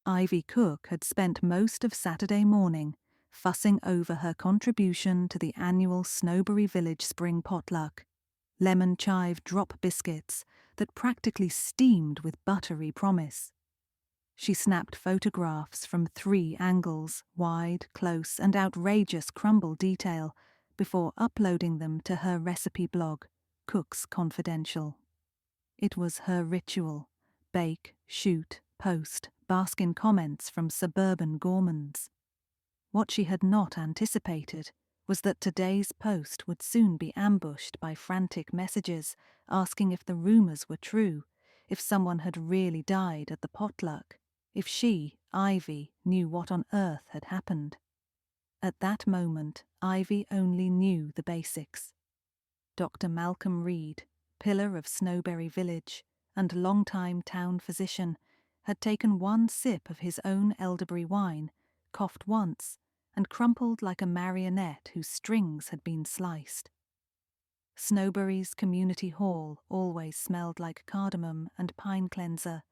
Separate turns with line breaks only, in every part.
Ivy Cook had spent most of Saturday morning fussing over her contribution to the annual Snowberry Village Spring Potluck, lemon chive drop biscuits that practically steamed with buttery promise. She snapped photographs from 3 angles, wide, close, and outrageous crumble detail, before uploading them to her recipe blog, Cooks Confidential. It was her ritual: bake, shoot, post, bask in comments from suburban gourmands. What she had not anticipated was that today's post would soon be ambushed by frantic messages asking if the rumours were true, if someone had really died at the potluck, if she, Ivy, knew what on earth had happened. At that moment, Ivy only knew the basics. Dr. Malcolm Reed, pillar of Snowberry Village and longtime town physician, had taken 1 sip of his own elderberry wine, coughed once, and crumpled like a marionette whose strings had been sliced. Snowberry's community hall always smelled like cardamom and pine cleanser,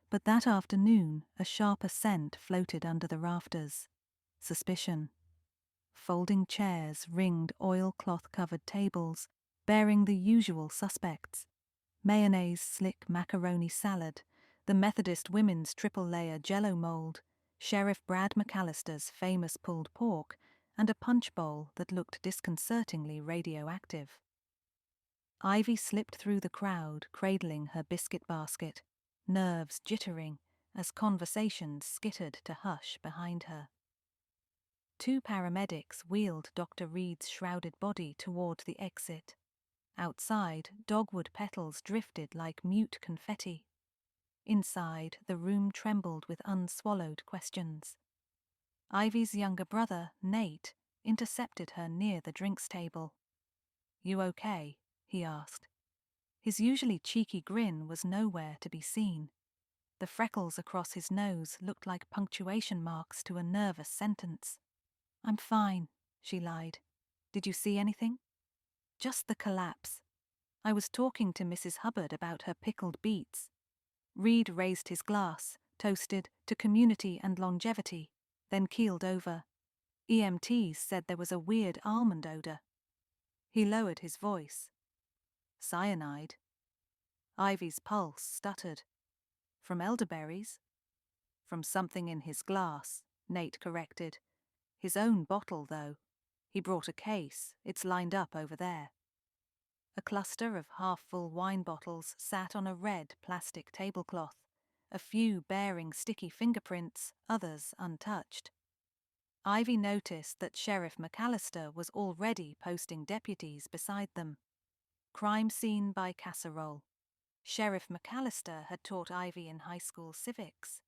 but that afternoon a sharper scent floated under the rafters: suspicion. Folding chairs ringed oilcloth-covered tables, bearing the usual suspects: mayonnaise slick macaroni salad, the Methodist women's triple-layer jello mold, Sheriff Brad McAllister's famous pulled pork, and a punch bowl that looked disconcertingly radioactive. Ivy slipped through the crowd, cradling her biscuit basket, nerves jittering as conversations skittered to hush behind her. 2 paramedics wheeled Dr. Reed's shrouded body toward the exit. Outside, dogwood petals drifted like mute confetti. Inside, the room trembled with unswallowed questions. Ivy's younger brother, Nate, intercepted her near the drinks table. "You okay?" he asked. His usually cheeky grin was nowhere to be seen. The freckles across his nose looked like punctuation marks to a nervous sentence. "I'm fine," she lied. "Did you see anything?" "Just the collapse. I was talking to Mrs. Hubbard about her pickled beets." Reed raised his glass, toasted to community and longevity, then keeled over. EMTs said there was a weird almond odor. He lowered his voice. "Cyanide." Ivy's pulse stuttered. "From elderberries?" "From something in his glass," Nate corrected. "His own bottle, though. He brought a case. It's lined up over there." A cluster of half-full wine bottles sat on a red plastic tablecloth, a few bearing sticky fingerprints, others untouched. Ivy noticed that Sheriff McAllister was already posting deputies beside them. Crime scene by casserole. Sheriff McAllister had taught Ivy in high school civics.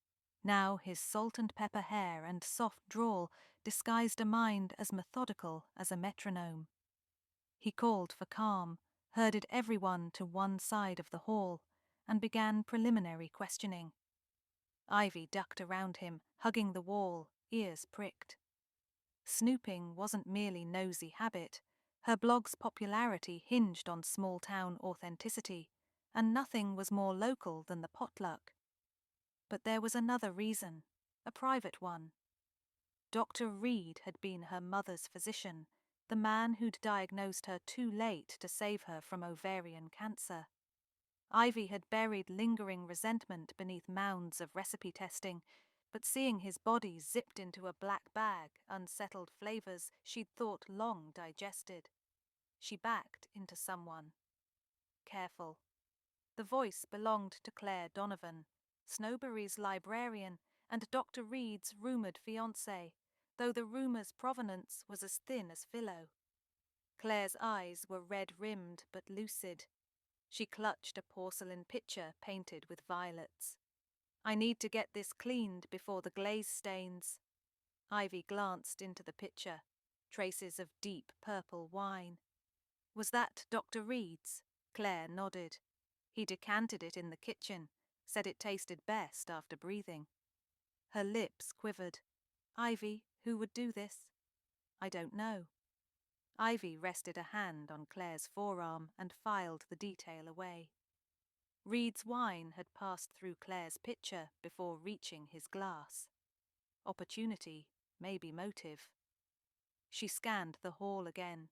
Now his salt and pepper hair and soft drawl disguised a mind as methodical as a metronome. He called for calm, herded everyone to one side of the hall, and began preliminary questioning. Ivy ducked around him, hugging the wall, ears pricked. Snooping wasn't merely nosy habit. Her blog's popularity hinged on small-town authenticity, and nothing was more local than the potluck. But there was another reason, a private one. Dr. Reed had been her mother's physician, the man who'd diagnosed her too late to save her from ovarian cancer. Ivy had buried lingering resentment beneath mounds of recipe testing, but seeing his body zipped into a black bag unsettled flavors she'd thought long digested. She backed into someone. Careful. The voice belonged to Claire Donovan, Snowberry's librarian and Dr. Reed's rumoured fiancée, though the rumour's provenance was as thin as Philo. Claire's eyes were red-rimmed but lucid. She clutched a porcelain pitcher painted with violets. "I need to get this cleaned before the glaze stains." Ivy glanced into the pitcher, traces of deep purple wine. "Was that Dr. Reed's?" Claire nodded. "He decanted it in the kitchen, said it tasted best after breathing." Her lips quivered. "Ivy, who would do this?" "I don't know." Ivy rested a hand on Claire's forearm and filed the detail away. Reed's wine had passed through Claire's pitcher before reaching his glass. Opportunity, maybe motive. She scanned the hall again.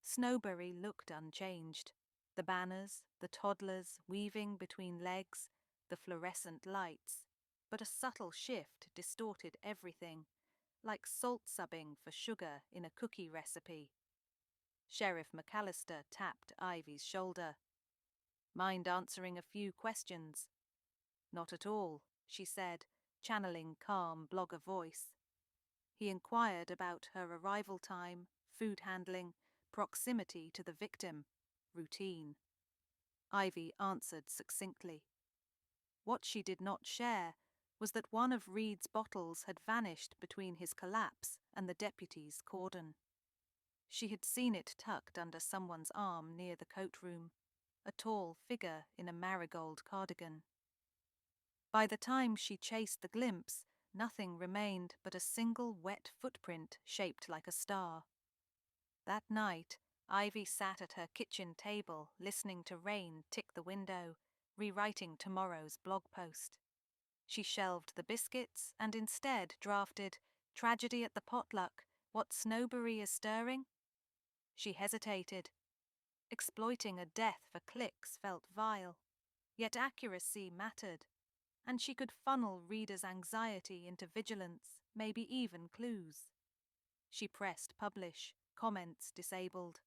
Snowberry looked unchanged. The banners, the toddlers weaving between legs, the fluorescent lights. But a subtle shift distorted everything, like salt subbing for sugar in a cookie recipe. Sheriff McAllister tapped Ivy's shoulder. "Mind answering a few questions?" "Not at all," she said, channeling calm blogger voice. He inquired about her arrival time, food handling, proximity to the victim, routine. Ivy answered succinctly. What she did not share was that one of Reed's bottles had vanished between his collapse and the deputy's cordon. She had seen it tucked under someone's arm near the coat room, a tall figure in a marigold cardigan. By the time she chased the glimpse, nothing remained but a single wet footprint shaped like a star. That night, Ivy sat at her kitchen table listening to rain tick the window, rewriting tomorrow's blog post. She shelved the biscuits and instead drafted "Tragedy at the Potluck, What Snowberry is Stirring?" She hesitated. Exploiting a death for clicks felt vile, yet accuracy mattered, and she could funnel readers' anxiety into vigilance, maybe even clues. She pressed publish, comments disabled.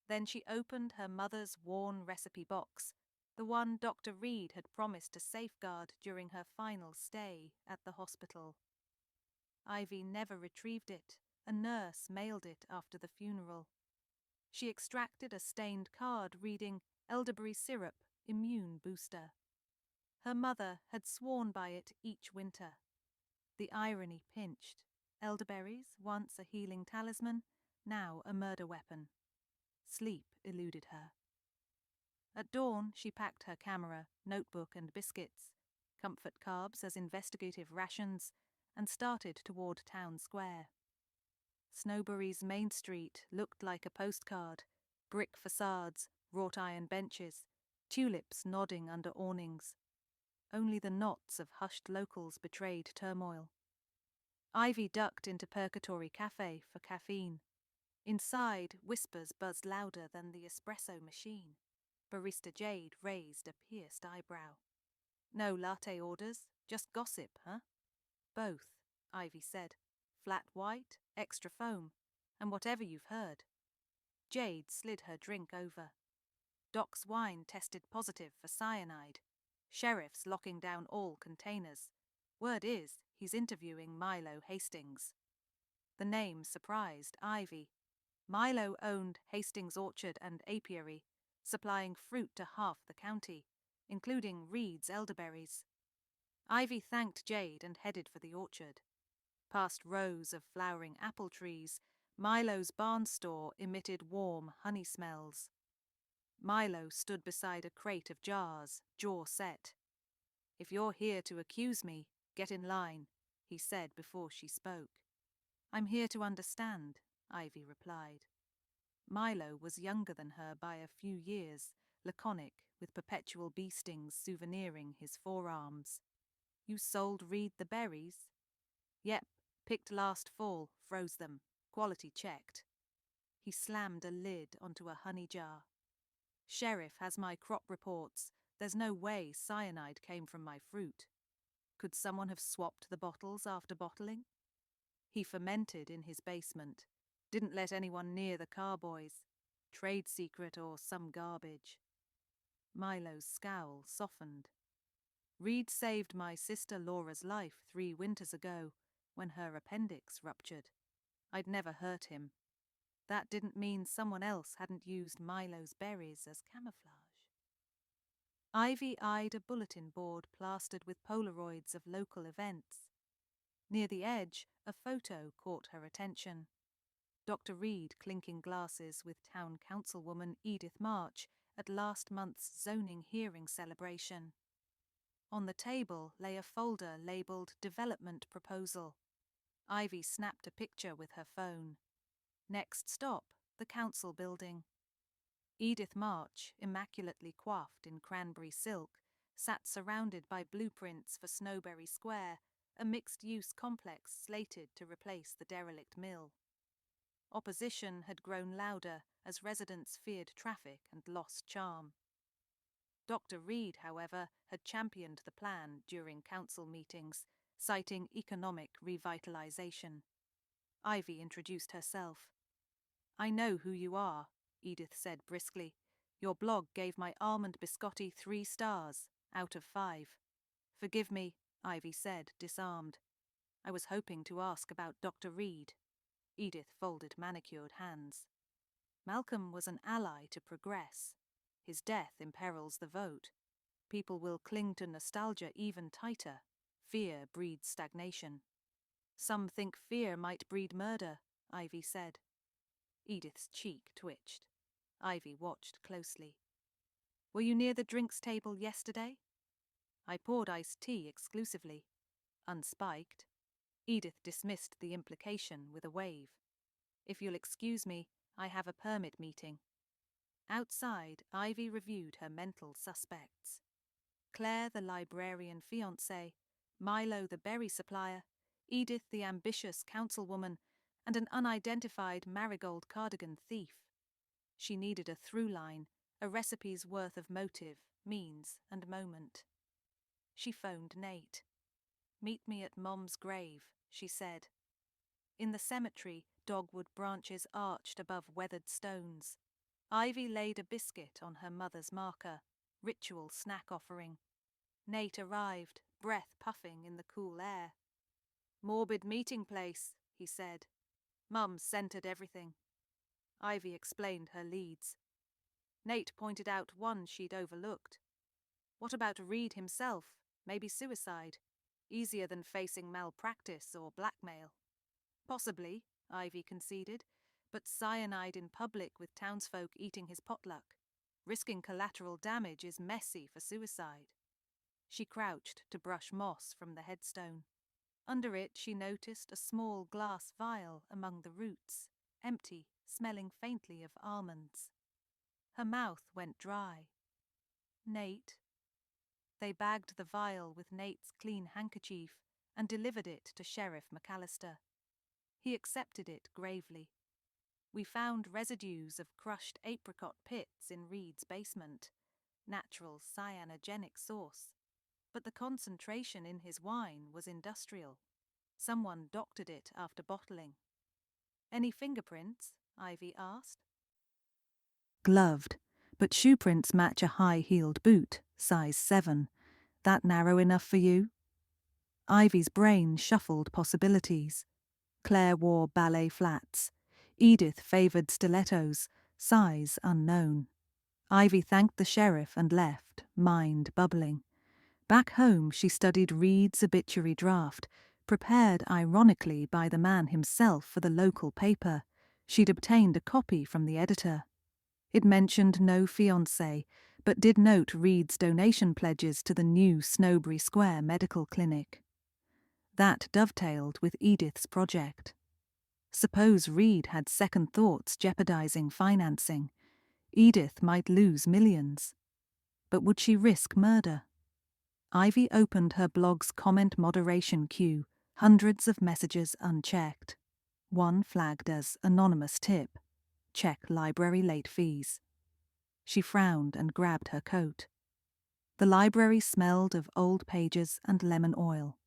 Then she opened her mother's worn recipe box, the one Dr. Reed had promised to safeguard during her final stay at the hospital. Ivy never retrieved it. A nurse mailed it after the funeral. She extracted a stained card reading "Elderberry syrup, immune booster." Her mother had sworn by it each winter. The irony pinched. Elderberries, once a healing talisman, now a murder weapon. Sleep eluded her. At dawn, she packed her camera, notebook and biscuits, comfort carbs as investigative rations, and started toward Town Square. Snowberry's Main Street looked like a postcard, brick facades, wrought iron benches, tulips nodding under awnings. Only the knots of hushed locals betrayed turmoil. Ivy ducked into Purgatory Cafe for caffeine. Inside, whispers buzzed louder than the espresso machine. Barista Jade raised a pierced eyebrow. "No latte orders, just gossip, huh?" "Both," Ivy said. "Flat white, extra foam, and whatever you've heard." Jade slid her drink over. "Doc's wine tested positive for cyanide. Sheriff's locking down all containers. Word is, he's interviewing Milo Hastings." The name surprised Ivy. Milo owned Hastings Orchard and Apiary, supplying fruit to half the county, including Reed's elderberries. Ivy thanked Jade and headed for the orchard. Past rows of flowering apple trees, Milo's barn store emitted warm honey smells. Milo stood beside a crate of jars, jaw set. "If you're here to accuse me, get in line," he said before she spoke. "I'm here to understand," Ivy replied. Milo was younger than her by a few years, laconic, with perpetual bee stings souveniring his forearms. "You sold Reed the berries?" "Yep, picked last fall, froze them, quality checked." He slammed a lid onto a honey jar. "Sheriff has my crop reports. There's no way cyanide came from my fruit. Could someone have swapped the bottles after bottling?" "He fermented in his basement. Didn't let anyone near the carboys. Trade secret or some garbage." Milo's scowl softened. "Reed saved my sister Laura's life 3 winters ago, when her appendix ruptured. I'd never hurt him. That didn't mean someone else hadn't used Milo's berries as camouflage." Ivy eyed a bulletin board plastered with Polaroids of local events. Near the edge, a photo caught her attention. Dr. Reed clinking glasses with town councilwoman Edith March at last month's zoning hearing celebration. On the table lay a folder labelled Development Proposal. Ivy snapped a picture with her phone. Next stop, the council building. Edith March, immaculately coiffed in cranberry silk, sat surrounded by blueprints for Snowberry Square, a mixed-use complex slated to replace the derelict mill. Opposition had grown louder as residents feared traffic and lost charm. Dr. Reed, however, had championed the plan during council meetings, citing economic revitalization. Ivy introduced herself. "I know who you are," Edith said briskly. "Your blog gave my almond biscotti 3 stars out of 5. "Forgive me," Ivy said, disarmed. "I was hoping to ask about Dr. Reed." Edith folded manicured hands. "Malcolm was an ally to progress. His death imperils the vote. People will cling to nostalgia even tighter. Fear breeds stagnation." "Some think fear might breed murder," Ivy said. Edith's cheek twitched. Ivy watched closely. "Were you near the drinks table yesterday?" "I poured iced tea exclusively." "Unspiked." Edith dismissed the implication with a wave. "If you'll excuse me, I have a permit meeting." Outside, Ivy reviewed her mental suspects. Claire, the librarian fiancée, Milo, the berry supplier, Edith, the ambitious councilwoman, and an unidentified marigold cardigan thief. She needed a through line, a recipe's worth of motive, means, and moment. She phoned Nate. "Meet me at Mom's grave," she said. In the cemetery, dogwood branches arched above weathered stones. Ivy laid a biscuit on her mother's marker, ritual snack offering. Nate arrived, breath puffing in the cool air. "Morbid meeting place," he said. "Mum centered everything." Ivy explained her leads. Nate pointed out one she'd overlooked. "What about Reed himself? Maybe suicide? Easier than facing malpractice or blackmail." "Possibly," Ivy conceded, "but cyanide in public with townsfolk eating his potluck. Risking collateral damage is messy for suicide." She crouched to brush moss from the headstone. Under it she noticed a small glass vial among the roots, empty, smelling faintly of almonds. Her mouth went dry. "Nate." They bagged the vial with Nate's clean handkerchief and delivered it to Sheriff McAllister. He accepted it gravely. "We found residues of crushed apricot pits in Reed's basement. Natural cyanogenic source. But the concentration in his wine was industrial. Someone doctored it after bottling." "Any fingerprints?" Ivy asked. "Gloved, but shoe prints match a high-heeled boot, size 7. That narrow enough for you?" Ivy's brain shuffled possibilities. Claire wore ballet flats. Edith favoured stilettos, size unknown. Ivy thanked the sheriff and left, mind bubbling. Back home she studied Reed's obituary draft, prepared ironically by the man himself for the local paper. She'd obtained a copy from the editor. It mentioned no fiancé, but did note Reed's donation pledges to the new Snowberry Square medical clinic. That dovetailed with Edith's project. Suppose Reed had second thoughts jeopardizing financing. Edith might lose millions. But would she risk murder? Ivy opened her blog's comment moderation queue, hundreds of messages unchecked. One flagged as anonymous tip. Check library late fees. She frowned and grabbed her coat. The library smelled of old pages and lemon oil.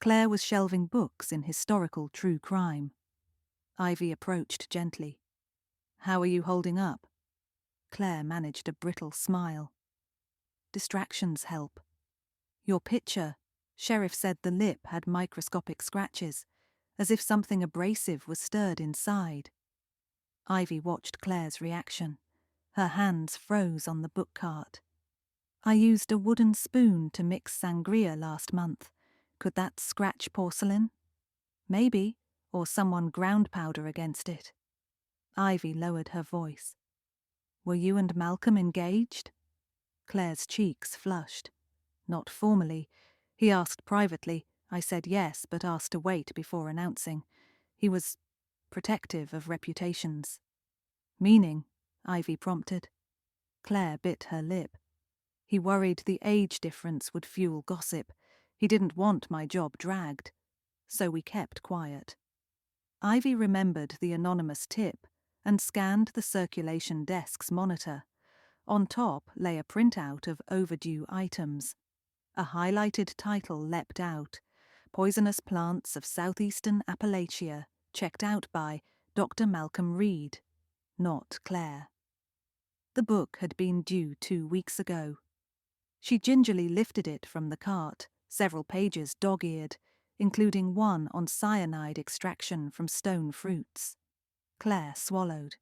Claire was shelving books in historical true crime. Ivy approached gently. "How are you holding up?" Claire managed a brittle smile. "Distractions help. Your picture," Sheriff said the lip had microscopic scratches, as if something abrasive was stirred inside. Ivy watched Claire's reaction. Her hands froze on the book cart. "I used a wooden spoon to mix sangria last month. Could that scratch porcelain?" "Maybe, or someone ground powder against it." Ivy lowered her voice. "Were you and Malcolm engaged?" Claire's cheeks flushed. "Not formally. He asked privately. I said yes, but asked to wait before announcing. He was protective of reputations." "Meaning?" Ivy prompted. Claire bit her lip. He worried the age difference would fuel gossip. He didn't want my job dragged. So we kept quiet. Ivy remembered the anonymous tip and scanned the circulation desk's monitor. On top lay a printout of overdue items. A highlighted title leapt out: Poisonous Plants of Southeastern Appalachia, checked out by Dr. Malcolm Reed, not Claire. The book had been due 2 weeks ago. She gingerly lifted it from the cart, several pages dog-eared, including one on cyanide extraction from stone fruits. Claire swallowed.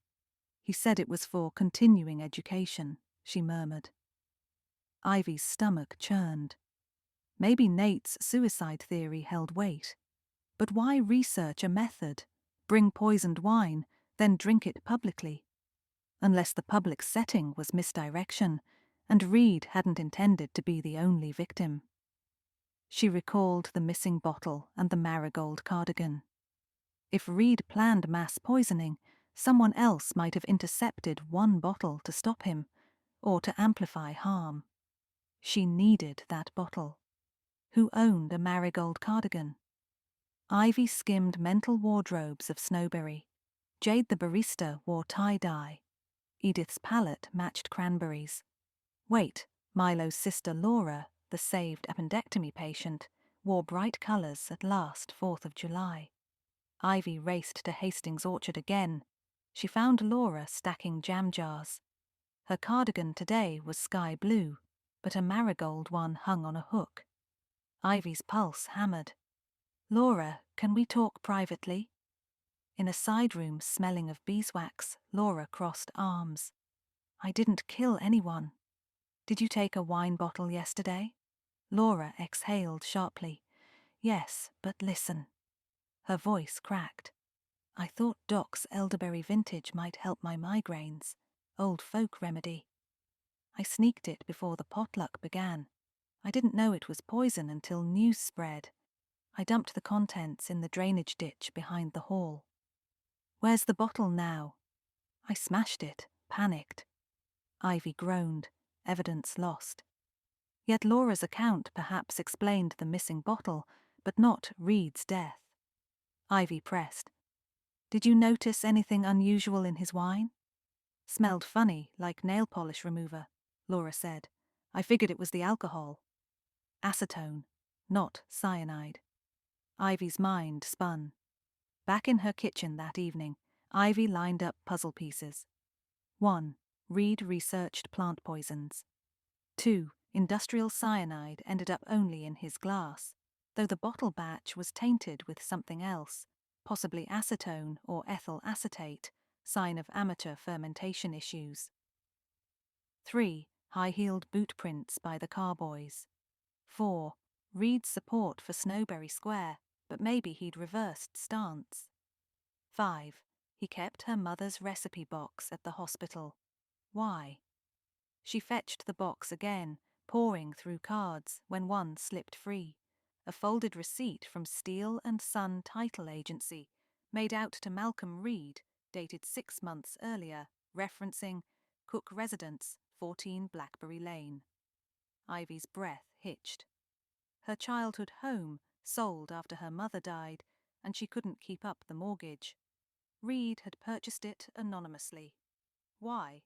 He said it was for continuing education, she murmured. Ivy's stomach churned. Maybe Nate's suicide theory held weight. But why research a method, bring poisoned wine, then drink it publicly? Unless the public setting was misdirection, and Reed hadn't intended to be the only victim. She recalled the missing bottle and the marigold cardigan. If Reed planned mass poisoning, someone else might have intercepted one bottle to stop him, or to amplify harm. She needed that bottle. Who owned a marigold cardigan? Ivy skimmed mental wardrobes of Snowberry. Jade the barista wore tie-dye. Edith's palette matched cranberries. Wait, Milo's sister Laura, the saved appendectomy patient, wore bright colours at last 4th of July. Ivy raced to Hastings Orchard again. She found Laura stacking jam jars. Her cardigan today was sky blue, but a marigold one hung on a hook. Ivy's pulse hammered. Laura, can we talk privately? In a side room smelling of beeswax, Laura crossed arms. I didn't kill anyone. Did you take a wine bottle yesterday? Laura exhaled sharply. Yes, but listen. Her voice cracked. I thought Doc's Elderberry vintage might help my migraines. Old folk remedy. I sneaked it before the potluck began. I didn't know it was poison until news spread. I dumped the contents in the drainage ditch behind the hall. Where's the bottle now? I smashed it, panicked. Ivy groaned, evidence lost. Yet Laura's account perhaps explained the missing bottle, but not Reed's death. Ivy pressed. Did you notice anything unusual in his wine? Smelled funny, like nail polish remover, Laura said. I figured it was the alcohol. Acetone, not cyanide. Ivy's mind spun. Back in her kitchen that evening, Ivy lined up puzzle pieces. 1. Reed researched plant poisons. 2. Industrial cyanide ended up only in his glass, though the bottle batch was tainted with something else, possibly acetone or ethyl acetate, sign of amateur fermentation issues. 3. High-heeled boot prints by the carboys. 4. Reed's support for Snowberry Square, but maybe he'd reversed stance. 5. He kept her mother's recipe box at the hospital. Why? She fetched the box again, poring through cards, when one slipped free. A folded receipt from Steele and Son Title Agency, made out to Malcolm Reed, dated 6 months earlier, referencing Cook Residence, 14 Blackberry Lane. Ivy's breath hitched. Her childhood home sold after her mother died, and she couldn't keep up the mortgage. Reed had purchased it anonymously. Why?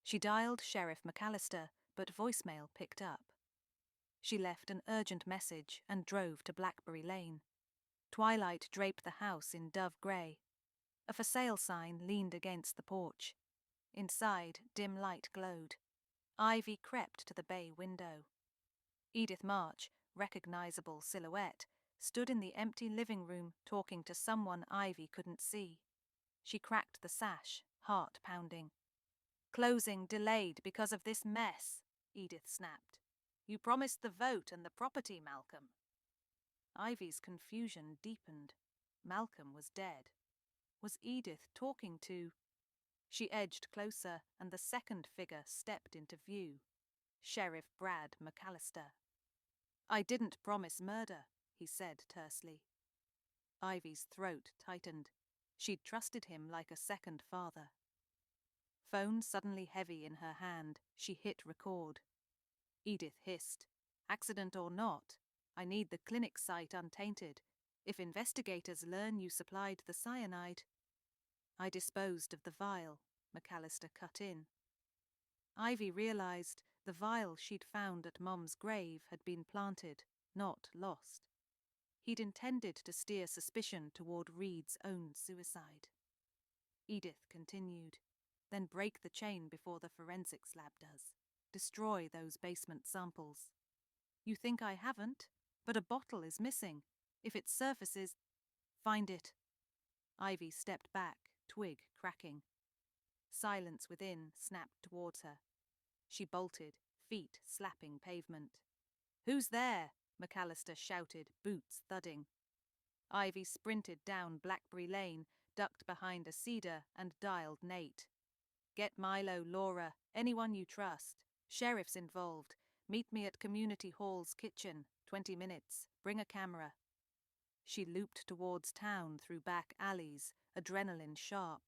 She dialed Sheriff McAllister, but voicemail picked up. She left an urgent message and drove to Blackberry Lane. Twilight draped the house in dove grey. A for sale sign leaned against the porch. Inside, dim light glowed. Ivy crept to the bay window. Edith March, recognizable silhouette, stood in the empty living room talking to someone Ivy couldn't see. She cracked the sash, heart pounding. Closing delayed because of this mess, Edith snapped. You promised the vote and the property, Malcolm. Ivy's confusion deepened. Malcolm was dead. Was Edith talking to... She edged closer, and the second figure stepped into view. Sheriff Brad McAllister. I didn't promise murder, he said tersely. Ivy's throat tightened. She'd trusted him like a second father. Phone suddenly heavy in her hand, she hit record. Edith hissed. Accident or not, I need the clinic site untainted. If investigators learn you supplied the cyanide. I disposed of the vial, McAllister cut in. Ivy realized the vial she'd found at Mum's grave had been planted, not lost. He'd intended to steer suspicion toward Reed's own suicide. Edith continued. Then break the chain before the forensics lab does. Destroy those basement samples. You think I haven't? But a bottle is missing. If it surfaces, find it. Ivy stepped back, twig cracking. Silence within snapped towards her. She bolted, feet slapping pavement. Who's there? McAllister shouted, boots thudding. Ivy sprinted down Blackberry Lane, ducked behind a cedar, and dialed Nate. Get Milo, Laura, anyone you trust. Sheriff's involved. Meet me at Community Hall's kitchen. 20 minutes. Bring a camera. She looped towards town through back alleys, adrenaline sharp.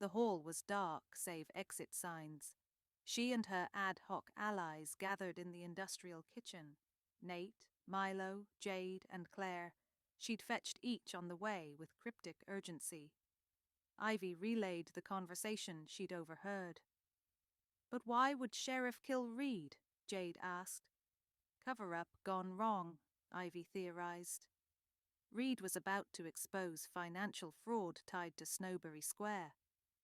The hall was dark, save exit signs. She and her ad hoc allies gathered in the industrial kitchen. Nate, Milo, Jade, and Claire. She'd fetched each on the way with cryptic urgency. Ivy relayed the conversation she'd overheard. But why would Sheriff kill Reed? Jade asked. Cover-up gone wrong, Ivy theorized. Reed was about to expose financial fraud tied to Snowberry Square.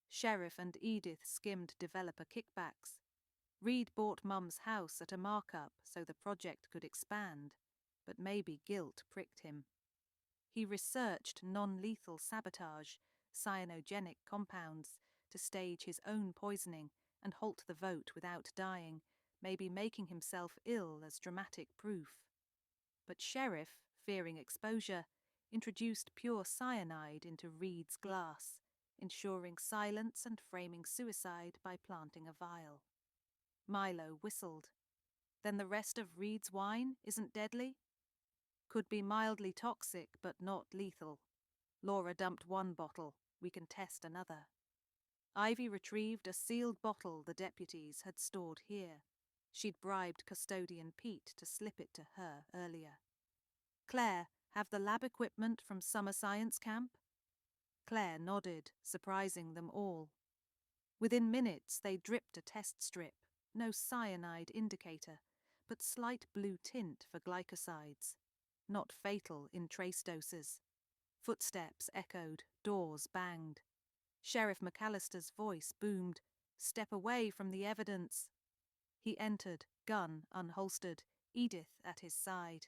Sheriff and Edith skimmed developer kickbacks. Reed bought Mum's house at a markup so the project could expand, but maybe guilt pricked him. He researched non-lethal sabotage, cyanogenic compounds, to stage his own poisoning and halt the vote without dying, maybe making himself ill as dramatic proof. But Sheriff, fearing exposure, introduced pure cyanide into Reed's glass, ensuring silence and framing suicide by planting a vial. Milo whistled. Then the rest of Reed's wine isn't deadly? Could be mildly toxic, but not lethal. Laura dumped one bottle. We can test another. Ivy retrieved a sealed bottle the deputies had stored here. She'd bribed custodian Pete to slip it to her earlier. Claire, have the lab equipment from summer science camp? Claire nodded, surprising them all. Within minutes they dripped a test strip, no cyanide indicator, but slight blue tint for glycosides. Not fatal in trace doses. Footsteps echoed, doors banged. Sheriff McAllister's voice boomed, "Step away from the evidence." He entered, gun unholstered, Edith at his side.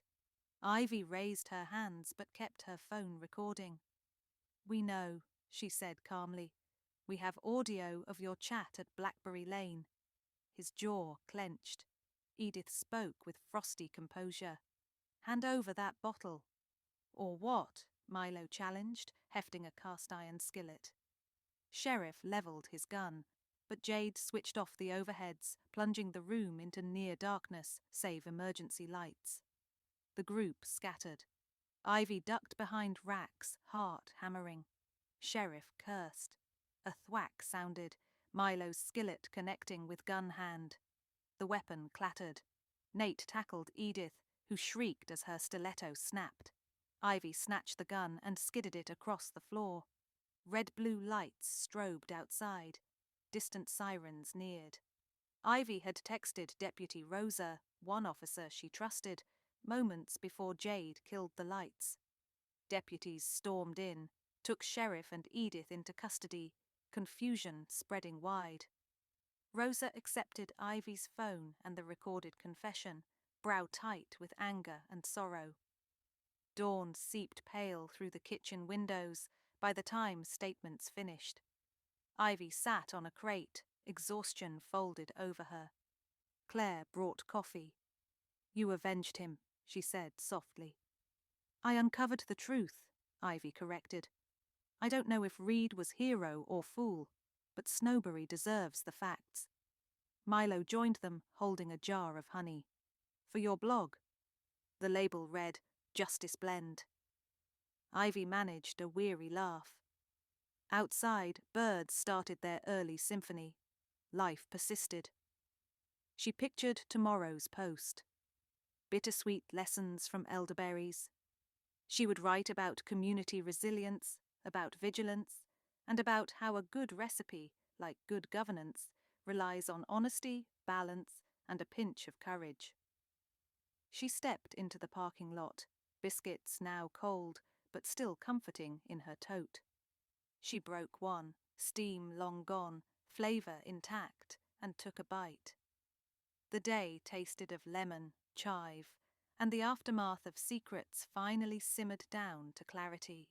Ivy raised her hands but kept her phone recording. "We know," she said calmly. "We have audio of your chat at Blackberry Lane." His jaw clenched. Edith spoke with frosty composure. "Hand over that bottle." "Or what?" Milo challenged, hefting a cast-iron skillet. Sheriff levelled his gun, but Jade switched off the overheads, plunging the room into near darkness, save emergency lights. The group scattered. Ivy ducked behind racks, heart hammering. Sheriff cursed. A thwack sounded, Milo's skillet connecting with gun hand. The weapon clattered. Nate tackled Edith, who shrieked as her stiletto snapped. Ivy snatched the gun and skidded it across the floor. Red-blue lights strobed outside. Distant sirens neared. Ivy had texted Deputy Rosa, one officer she trusted, moments before Jade killed the lights. Deputies stormed in, took Sheriff and Edith into custody, confusion spreading wide. Rosa accepted Ivy's phone and the recorded confession, brow tight with anger and sorrow. Dawn seeped pale through the kitchen windows by the time statements finished. Ivy sat on a crate, exhaustion folded over her. Claire brought coffee. "You avenged him," she said softly. "I uncovered the truth," Ivy corrected. "I don't know if Reed was hero or fool, but Snowberry deserves the facts." Milo joined them, holding a jar of honey. "For your blog." The label read, "Justice Blend." Ivy managed a weary laugh. Outside, birds started their early symphony. Life persisted. She pictured tomorrow's post. Bittersweet lessons from elderberries. She would write about community resilience, about vigilance, and about how a good recipe, like good governance, relies on honesty, balance, and a pinch of courage. She stepped into the parking lot, biscuits now cold, but still comforting in her tote. She broke one, steam long gone, flavor intact, and took a bite. The day tasted of lemon, chive, and the aftermath of secrets finally simmered down to clarity.